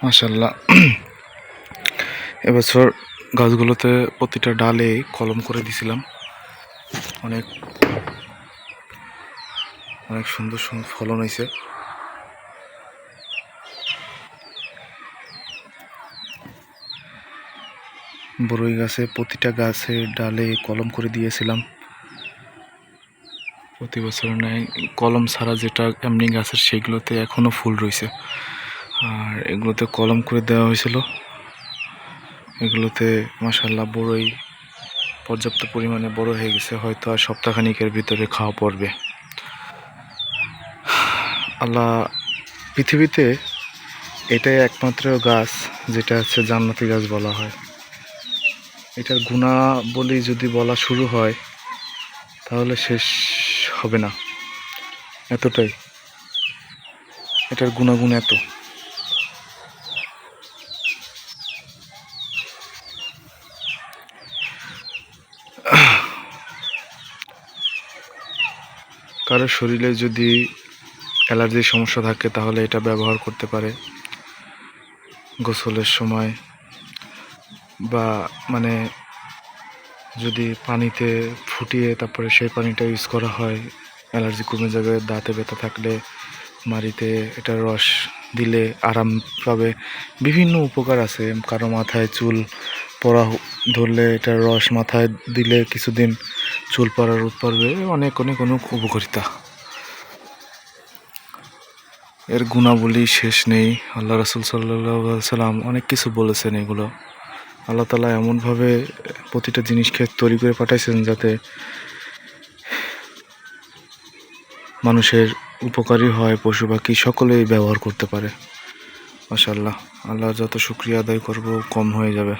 মাশাআল্লাহ। এবছর গাছগুলোতে প্রতিটা ডালে কলম করে দিছিলাম। অনেক অনেক সুন্দর সুন্দর ফলন হয়েছে। বরই গাছে প্রতিটা গাছের ডালে কলম করে দিয়েছিলাম। প্রতি বছর নেয় কলম ছাড়া যেটা এমনি গাছের সেগুলোতে এখনো ফুল রয়েছে, আর এগুলোতে কলম করে দেওয়া হয়েছিল। এগুলোতে মাশাআল্লাহ বড়ই পর্যাপ্ত পরিমাণে বড় হয়ে গেছে, হয়তো আর সপ্তাহখানিকের ভিতরে খাওয়া পড়বে। আল্লাহ, পৃথিবীতে এটাই একমাত্র গাছ যেটা হচ্ছে জান্নাতি গাছ বলা হয়। এটার গুণাবলী যদি বলা শুরু হয় তাহলে শেষ হবে না, এতটাই এটার গুণাগুণ এত। কারো শরীরে যদি অ্যালার্জির সমস্যা থাকে তাহলে এটা ব্যবহার করতে পারে গোসলের সময়, বা মানে যদি পানিতে ফুটিয়ে তারপরে সেই পানিটা ইউজ করা হয়, অ্যালার্জি কমে যাবে। দাঁতে ব্যথা থাকলে মাড়িতে এটার রস দিলে আরাম পাবে। বিভিন্ন উপকার আছে। কারো মাথায় চুল পড়া ধরলে এটার রস মাথায় দিলে কিছুদিন চুল পড়া রোধ পারবে। অনেক অনেক অনেক উপকারিতা। এর গুণাবলী শেষ নেই। আল্লাহ রাসূল সাল্লাল্লাহু আলাইহি সাল্লাম অনেক কিছু বলেছেন। এগুলো আল্লাহ তাআলা এমনভাবে প্রতিটা জিনিসকে তৈরি করে পাঠাইছেন যাতে মানুষের উপকারী হয়, পশু পাখি সকলেই ব্যবহার করতে পারে। মাশাআল্লাহ, আল্লাহর যত শুকরিয়া আদায় করব কম হয়ে যাবে।